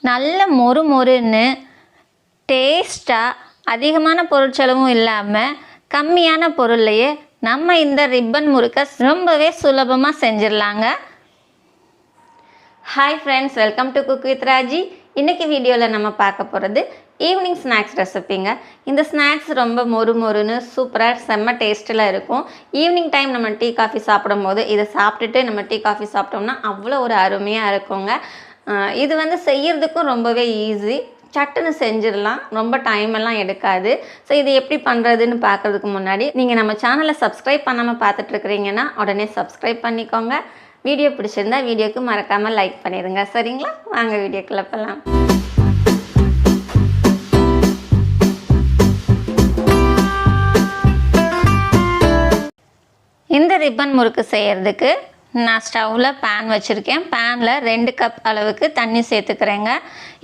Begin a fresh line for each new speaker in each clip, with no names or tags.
நல்ல மொறு மொறுன்னு டேஸ்ட்டாக அதிகமான பொருட்செலவும் இல்லாமல் கம்மியான பொருள்லையே நம்ம இந்த ரிப்பன் முறுக்கை ரொம்பவே சுலபமாக செஞ்சிடலாங்க. Hi friends, welcome to cook with Raji. இன்றைக்கி வீடியோவில் நம்ம பார்க்க போகிறது ஈவினிங் ஸ்நாக்ஸ் ரெசிப்பிங்க. இந்த ஸ்நாக்ஸ் ரொம்ப மொறு மொறுன்னு சூப்பராக செம்ம டேஸ்ட்டில் இருக்கும். ஈவினிங் டைம் நம்ம டீ காஃபி சாப்பிடும் போது இதை சாப்பிட்டுட்டு நம்ம டீ காஃபி சாப்பிட்டோம்னா அவ்வளோ ஒரு அருமையாக இருக்குங்க. இது செய்யறதுக்கும் ரொம்பவே ஈஸி, சட்டுன்னு செஞ்சிடலாம், ரொம்ப டைம் எல்லாம் எடுக்காது. ஸோ இது எப்படி பண்ணுறதுன்னு பார்க்குறதுக்கு முன்னாடி நீங்கள் நம்ம சேனலை சப்ஸ்கிரைப் பண்ணாமல் பார்த்துட்ருக்குறீங்கன்னா உடனே சப்ஸ்கிரைப் பண்ணிக்கோங்க. வீடியோ பிடிச்சிருந்தா வீடியோக்கு மறக்காமல் லைக் பண்ணிடுங்க. சரிங்களா, வாங்க வீடியோக்குள்ள போகலாம். இந்த ரிப்பன் முறுக்கு செய்கிறதுக்கு நான் ஸ்டவ்வில் பேன் வச்சுருக்கேன். பேனில் 2 கப் அளவுக்கு தண்ணி சேர்த்துக்கிறேங்க.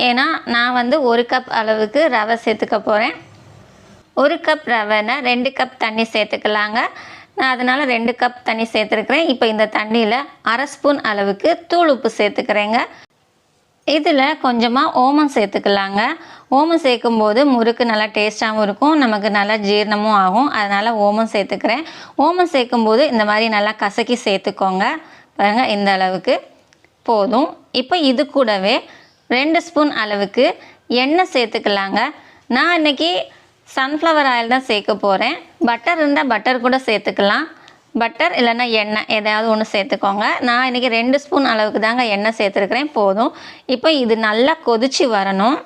ஏன்னா நான் 1 கப் அளவுக்கு ரவை சேர்த்துக்க போகிறேன். 1 கப் ரவைன்னா 2 கப் தண்ணி சேர்த்துக்கலாங்க. நான் அதனால் 2 கப் தண்ணி சேர்த்துருக்குறேன். இப்போ இந்த தண்ணியில் 1/2 ஸ்பூன் அளவுக்கு தூள் உப்பு சேர்த்துக்கிறேங்க. இதில் கொஞ்சமாக ஓமம் சேர்த்துக்கலாங்க. ஓமம் சேர்க்கும்போது முறுக்கு நல்லா டேஸ்ட்டாகவும் இருக்கும், நமக்கு நல்லா ஜீரணமும் ஆகும். அதனால் ஓமம் சேர்த்துக்கிறேன். ஓமம் சேர்க்கும்போது இந்த மாதிரி நல்லா கசக்கி சேர்த்துக்கோங்க. பாருங்கள், இந்த அளவுக்கு போதும். இப்போ இது கூடவே 2 ஸ்பூன் அளவுக்கு எண்ணெய் சேர்த்துக்கலாங்க. நான் இன்றைக்கி சன்ஃப்ளவர் ஆயில் தான் சேர்க்க போகிறேன். பட்டர் இருந்தால் பட்டர் கூட சேர்த்துக்கலாம். பட்டர் இல்லைன்னா எண்ணெய் ஏதாவது ஒன்று சேர்த்துக்கோங்க. நான் இன்றைக்கி 2 ஸ்பூன் அளவுக்கு தாங்க எண்ணெய் சேர்த்துருக்குறேன், போதும். இப்போ இது நல்லா கொதித்து வரணும்.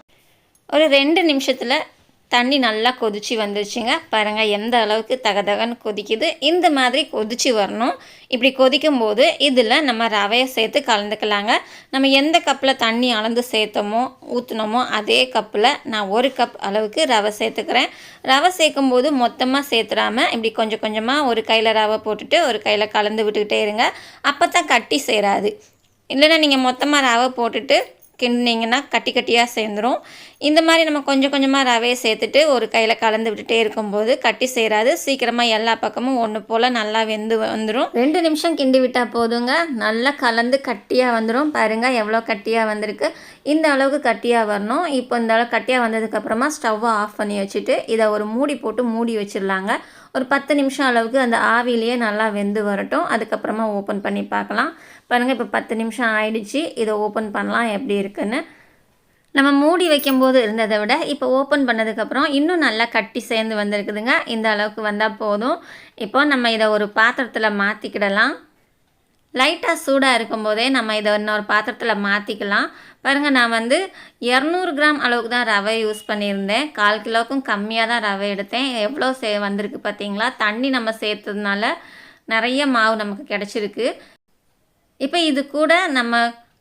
ஒரு 2 நிமிஷத்தில் தண்ணி நல்லா கொதித்து வந்துருச்சுங்க. பாருங்கள் எந்த அளவுக்கு தகதகன்னு கொதிக்குது. இந்த மாதிரி கொதித்து வரணும். இப்படி கொதிக்கும்போது இதில் நம்ம ரவையை சேர்த்து கலந்துக்கலாங்க. நம்ம எந்த கப்பில் தண்ணி அளந்து சேர்த்தோமோ ஊற்றினோமோ அதே கப்பில் நான் 1 கப் அளவுக்கு ரவை சேர்த்துக்கிறேன். ரவை சேர்க்கும்போது மொத்தமாக சேர்த்துடாமல் இப்படி கொஞ்சம் கொஞ்சமாக ஒரு கையில் ரவை போட்டுட்டு ஒரு கையில் கலந்து விட்டுக்கிட்டே இருங்க. அப்போ தான் கட்டி சேராது. இல்லைன்னா நீங்கள் மொத்தமாக ரவை போட்டுட்டு கிண்டிங்கன்னா கட்டி கட்டியாக சேர்ந்துடும். இந்த மாதிரி நம்ம கொஞ்சம் கொஞ்சமாக ரவையை சேர்த்துட்டு ஒரு கையில் கலந்து விட்டுட்டே இருக்கும்போது கட்டி சேராது. சீக்கிரமாக எல்லா பக்கமும் ஒன்று போல் நல்லா வெந்து வந்துடும். 2 நிமிஷம் கிண்டி விட்டால் போதுங்க, நல்லா கலந்து கட்டியாக வந்துடும். பாருங்கள் எவ்வளோ கட்டியாக வந்திருக்கு. இந்த அளவுக்கு கட்டியாக வரணும். இப்போ இந்த அளவுக்கு கட்டியாக வந்ததுக்கப்புறமா ஸ்டவ்வை ஆஃப் பண்ணி வச்சுட்டு இதை ஒரு மூடி போட்டு மூடி வச்சிடலாங்க. ஒரு 10 நிமிஷம் அளவுக்கு அந்த ஆவிலேயே நல்லா வெந்து வரட்டும். அதுக்கப்புறமா ஓப்பன் பண்ணி பார்க்கலாம். பாருங்கள், இப்போ 10 நிமிஷம் ஆயிடுச்சு. இதை ஓப்பன் பண்ணலாம் எப்படி இருக்குன்னு. நம்ம மூடி வைக்கும்போது இருந்ததை விட இப்போ ஓப்பன் பண்ணதுக்கப்புறம் இன்னும் நல்லா கட்டி சேர்ந்து வந்திருக்குதுங்க. இந்த அளவுக்கு வந்தால் போதும். இப்போ நம்ம இதை ஒரு பாத்திரத்தில் மாற்றிக்கிடலாம். லைட்டாக சூடாக இருக்கும்போதே நம்ம இதை இன்னொரு பாத்திரத்தில் மாற்றிக்கலாம். பாருங்கள், நான் 200 கிராம் அளவுக்கு தான் ரவை யூஸ் பண்ணியிருந்தேன். 1/4 கிலோவுக்கும் கம்மியாக தான் ரவை எடுத்தேன். எவ்வளோ வந்திருக்கு பார்த்தீங்களா? தண்ணி நம்ம சேர்த்ததுனால நிறைய மாவு நமக்கு கிடச்சிருக்கு. இப்போ இது கூட நம்ம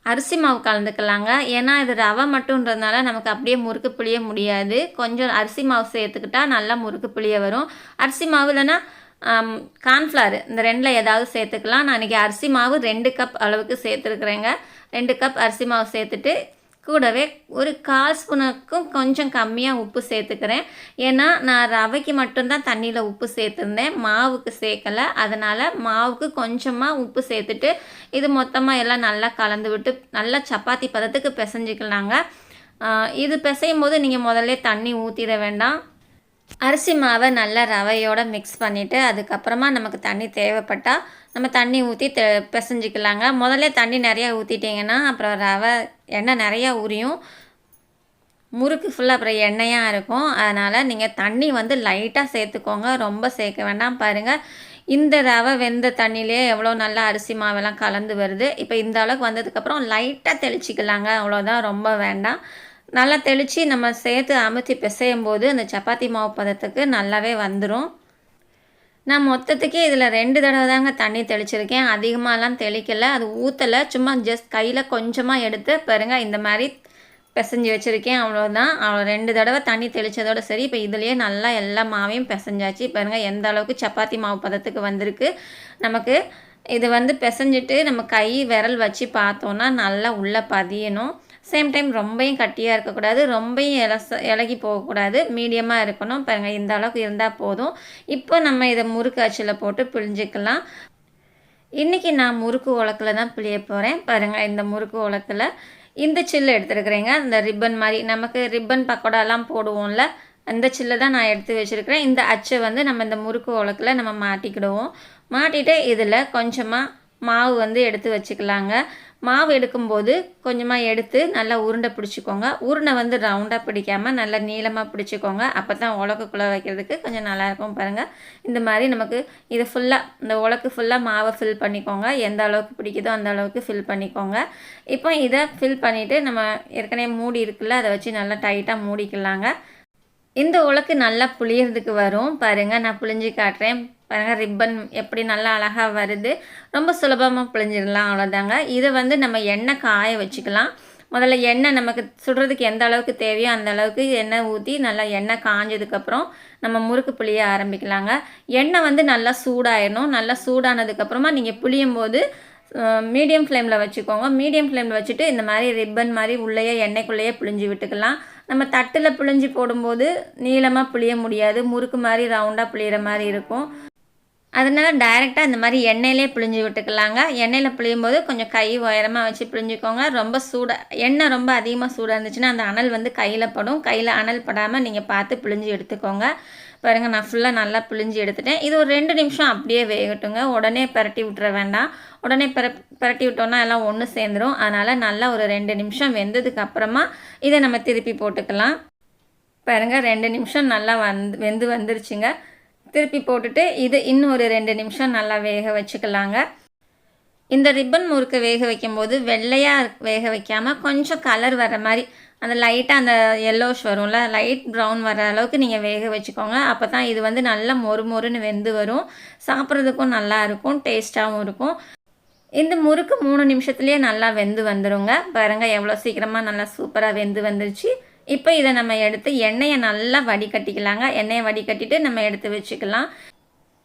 அரிசி மாவு கலந்துக்கலாங்க. ஏன்னா இது ரவை மட்டுன்றதுனால நமக்கு அப்படியே முறுக்கு பிழிய முடியாது. கொஞ்சம் அரிசி மாவு சேர்த்துக்கிட்டால் நல்லா முறுக்கு பிழிய வரும். அரிசி மாவு இல்லைன்னா கார்ன்ஃப்ளவர், இந்த 2ல் ஏதாவது சேர்த்துக்கலாம். நான் இன்றைக்கி அரிசி மாவு 2 கப் அளவுக்கு சேர்த்துருக்குறேங்க. 2 கப் அரிசி மாவு சேர்த்துட்டு கூடவே ஒரு 1/4 ஸ்பூனுக்கும் கொஞ்சம் கம்மியாக உப்பு சேர்த்துக்கிறேன். ஏன்னா நான் ரவைக்கு மட்டும்தான் தண்ணியில் உப்பு சேர்த்துருந்தேன், மாவுக்கு சேர்க்கலை. அதனால் மாவுக்கு கொஞ்சமாக உப்பு சேர்த்துட்டு இது மொத்தமாக எல்லாம் நல்லா கலந்து விட்டு நல்லா சப்பாத்தி பதத்துக்கு பிசைஞ்சிக்கலாங்க. இது பிசையும் போது நீங்கள் முதல்ல தண்ணி ஊற்றிட வேண்டாம். அரிசி மாவை நல்லா ரவையோடு மிக்ஸ் பண்ணிவிட்டு அதுக்கப்புறமா நமக்கு தண்ணி தேவைப்பட்டால் நம்ம தண்ணி ஊற்றி பிசைஞ்சிக்கலாங்க. முதல்ல தண்ணி நிறையா ஊற்றிட்டிங்கன்னா அப்புறம் ரவை எண்ணெய் நிறையா ஊறியும் முறுக்கு ஃபுல்லாக அப்புறம் எண்ணெயாக இருக்கும். அதனால் நீங்கள் தண்ணி லைட்டாக சேர்த்துக்கோங்க, ரொம்ப சேர்க்க வேண்டாம். பாருங்கள், இந்த ரவை வெந்த தண்ணியிலே எவ்வளோ நல்லா அரிசி மாவெல்லாம் கலந்து வருது. இப்போ இந்த அளவுக்கு வந்ததுக்கப்புறம் லைட்டாக தெளிச்சிக்கலாங்க, அவ்வளோதான், ரொம்ப வேண்டாம். நல்லா தெளித்து நம்ம சேர்த்து அமுத்தி பிசையும் போது அந்த சப்பாத்தி மாவு பதத்துக்கு நல்லாவே வந்துடும். நான் மொத்தத்துக்கே இதில் 2 தடவை தாங்க தண்ணி தெளிச்சிருக்கேன், அதிகமாகலாம் தெளிக்கலை. அது ஊற்றலை, சும்மா ஜஸ்ட் கையில் கொஞ்சமாக எடுத்து பாருங்கள் இந்த மாதிரி பிசைஞ்சு வச்சுருக்கேன், அவ்வளோதான். 2 தடவை தண்ணி தெளித்ததோடு சரி. இப்போ இதுலேயே நல்லா எல்லா மாவையும் பிசைஞ்சாச்சு. பாருங்கள் எந்த அளவுக்கு சப்பாத்தி மாவு பதத்துக்கு வந்திருக்கு. நமக்கு இது பிசைஞ்சிட்டு நம்ம கை விரல் வச்சு பார்த்தோன்னா நல்லா உள்ளே பதியணும். சேம் டைம் ரொம்பையும் கட்டியாக இருக்கக்கூடாது, ரொம்பையும் இலகி போகக்கூடாது, மீடியமாக இருக்கணும். பாருங்கள் இந்த அளவுக்கு இருந்தால் போதும். இப்போ நம்ம இதை முறுக்கு அச்சில் போட்டு பிழிஞ்சிக்கலாம். இன்றைக்கி நான் முறுக்கு உலக்கில் தான் பிழிய போகிறேன். பாருங்கள் இந்த முறுக்கு உலக்கில் இந்த சில்லு எடுத்துருக்குறேங்க. இந்த ரிப்பன் மாதிரி நமக்கு ரிப்பன் பக்கோடாலாம் போடுவோம்ல, அந்த சில்லை தான் நான் எடுத்து வச்சுருக்கிறேன். இந்த அச்சை வந்து நம்ம இந்த முறுக்கு உலக்கில் நம்ம மாட்டிக்கிடுவோம். மாட்டிட்டு இதில் கொஞ்சமாக மாவு வந்து எடுத்து வச்சுக்கலாங்க. மாவு எடுக்கும்போது கொஞ்சமாக எடுத்து நல்லா உருண்டை பிடிச்சிக்கோங்க. உருண்டை வந்து ரவுண்டாக பிடிக்காமல் நல்லா நீளமாக பிடிச்சிக்கோங்க. அப்போ தான் உலக்குக்குள்ளே வைக்கிறதுக்கு கொஞ்சம் நல்லாயிருக்கும். பாருங்கள், இந்த மாதிரி நமக்கு இதை ஃபுல்லாக இந்த உலக்கு ஃபுல்லாக மாவை ஃபில் பண்ணிக்கோங்க. எந்த அளவுக்கு பிடிக்குதோ அந்த அளவுக்கு ஃபில் பண்ணிக்கோங்க. இப்போ இதை ஃபில் பண்ணிவிட்டு நம்ம ஏற்கனவே மூடி இருக்குல்ல, அதை வச்சு நல்லா டைட்டாக மூடிக்கலாங்க. இந்த உலக்கு நல்லா புளியறதுக்கு வரும். பாருங்கள், நான் புளிஞ்சு காட்டுறேன். பாருங்கள், ரிப்பன் எப்படி நல்லா அழகாக வருது. ரொம்ப சுலபமாக புளிஞ்சிடலாம், அவ்வளோதாங்க. இதை வந்து நம்ம எண்ணெய் காய வச்சுக்கலாம். முதல்ல எண்ணெய் நமக்கு சுடுறதுக்கு எந்த அளவுக்கு தேவையோ அந்த அளவுக்கு எண்ணெய் ஊற்றி நல்லா எண்ணெய் காஞ்சதுக்கப்புறம் நம்ம முறுக்கு புளிய ஆரம்பிக்கலாங்க. எண்ணெய் வந்து நல்லா சூடாயிடணும். நல்லா சூடானதுக்கப்புறமா நீங்கள் புளியும் போது மீடியம் ஃப்ளேமில் வச்சுக்கோங்க. மீடியம் ஃப்ளேமில் வச்சுட்டு இந்த மாதிரி ரிப்பன் மாதிரி உள்ளேயே எண்ணெய்க்குள்ளேயே புளிஞ்சு விட்டுக்கலாம். நம்ம தட்டில் புளிஞ்சு போடும்போது நீளமாக புளிய முடியாது, முறுக்கு மாதிரி ரவுண்டாக புளியிற மாதிரி இருக்கும். அதனால் டைரெக்டாக இந்த மாதிரி எண்ணெயிலே புளிஞ்சு விட்டுக்கலாங்க. எண்ணெயில் புளியும் போது கொஞ்சம் கை உயரமாக வச்சு புளிஞ்சிக்கோங்க. ரொம்ப எண்ணெய் ரொம்ப அதிகமாக சூடாக இருந்துச்சுன்னா அந்த அனல் வந்து கையில் படும். கையில் அனல் படாமல் நீங்கள் பார்த்து புளிஞ்சு எடுத்துக்கோங்க. பாருங்கள், நான் ஃபுல்லாக நல்லா புளிஞ்சு எடுத்துட்டேன். இது ஒரு 2 நிமிஷம் அப்படியே வேகட்டுங்க. உடனே பரட்டி விட்டுற வேண்டாம். உடனே பரட்டி விட்டோன்னா எல்லாம் ஒன்று சேர்ந்துடும். அதனால் நல்லா ஒரு 2 நிமிஷம் வெந்ததுக்கு அப்புறமா இதை நம்ம திருப்பி போட்டுக்கலாம். பாருங்கள், 2 நிமிஷம் நல்லா வெந்து வந்துருச்சுங்க. திருப்பி போட்டுட்டு இது இன்னும் ஒரு 2 நிமிஷம் நல்லா வேக வச்சுக்கலாங்க. இந்த ரிப்பன் முறுக்கை வேக வைக்கும்போது வெள்ளையாக வேக வைக்காமல் கொஞ்சம் கலர் வர மாதிரி அந்த லைட்டாக அந்த எல்லோஷ் வரும்ல, லைட் ப்ரௌன் வர அளவுக்கு நீங்கள் வேக வச்சுக்கோங்க. அப்போ தான் இது வந்து நல்லா மொறுன்னு வெந்து வரும். சாப்பிட்றதுக்கும் நல்லா இருக்கும், டேஸ்ட்டாகவும் இருக்கும். இந்த முறுக்கு 3 நிமிஷத்துலேயே நல்லா வெந்து வந்துடுங்க. பாருங்கள், எவ்வளோ சீக்கிரமாக நல்லா சூப்பராக வெந்து வந்துருச்சு. இப்போ இதை நம்ம எடுத்து எண்ணெயை நல்லா வடிகட்டிக்கலாங்க. எண்ணெயை வடிகட்டிட்டு நம்ம எடுத்து வச்சுக்கலாம்.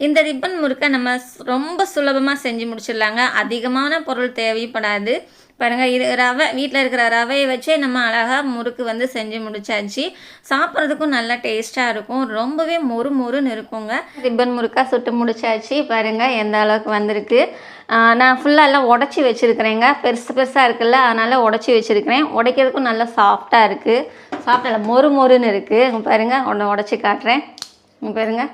இந்த ரிப்பன் முறுக்கை நம்ம ரொம்ப சுலபமாக செஞ்சு முடிச்சிடலாங்க. அதிகமான பொருள் தேவைப்படாது. பாருங்கள், இது ரவை, வீட்டில் இருக்கிற ரவையை வச்சே நம்ம அழகாக முறுக்கு வந்து செஞ்சு முடிச்சாச்சு. சாப்பிட்றதுக்கும் நல்லா டேஸ்ட்டாக இருக்கும். ரொம்பவே மொறுன்னு இருக்குங்க. ரிப்பன் முறுக்காக சுட்டு முடிச்சாச்சு. பாருங்கள் எந்த அளவுக்கு வந்திருக்கு. நான் ஃபுல்லாக எல்லாம் உடச்சி வச்சுருக்கிறேங்க. பெருசாக இருக்குல்ல, அதனால் உடச்சி வச்சுருக்கிறேன். உடைக்கிறதுக்கும் நல்லா சாஃப்டாக இருக்குது. சாஃப்டாக மொறுன்னு இருக்குது. இங்கே பாருங்கள், ஒன்று உடச்சி காட்டுறேன். இங்கே பாருங்கள்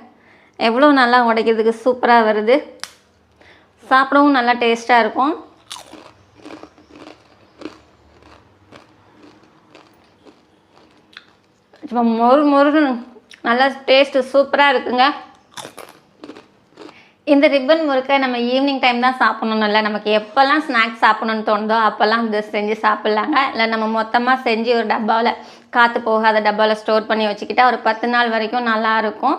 எவ்வளோ நல்லா உடைக்கிறதுக்கு சூப்பராக வருது. சாப்பிடவும் நல்லா டேஸ்ட்டாக இருக்கும். இப்போ மொறுன்னு நல்லா டேஸ்ட்டு சூப்பராக இருக்குங்க. இந்த ரிப்பன் முறுக்கை நம்ம ஈவினிங் டைம் தான் சாப்பிட்ணும். இல்லை, நமக்கு எப்போல்லாம் ஸ்நாக்ஸ் சாப்பிட்ணுன்னு தோணுதோ அப்போல்லாம் இது செஞ்சு சாப்பிட்லாங்க. இல்லை, நம்ம மொத்தமாக செஞ்சு ஒரு டப்பாவில், காற்று போகாத டப்பாவில் ஸ்டோர் பண்ணி வச்சுக்கிட்டா ஒரு 10 நாள் வரைக்கும் நல்லாயிருக்கும்.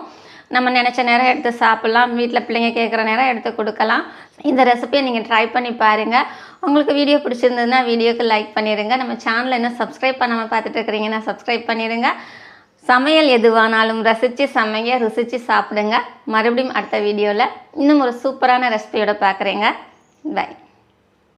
நம்ம நினச்ச நேரம் எடுத்து சாப்பிட்லாம். வீட்டில் பிள்ளைங்க கேட்குற நேரம் எடுத்து கொடுக்கலாம். இந்த ரெசிபியை நீங்கள் ட்ரை பண்ணி பாருங்கள். உங்களுக்கு வீடியோ பிடிச்சிருந்ததுன்னா வீடியோக்கு லைக் பண்ணிடுங்க. நம்ம சேனலை இன்னும் சப்ஸ்கிரைப் பண்ணாமல் பார்த்துட்டு இருக்கிறீங்கன்னா சப்ஸ்கிரைப் பண்ணிடுங்க. சமையல் எதுவானாலும் ரசித்து சமைங்க, ருசித்து சாப்பிடுங்க. மறுபடியும் அடுத்த வீடியோவில் இன்னும் ஒரு சூப்பரான ரெசிபியோட பார்க்குறேங்க. பை.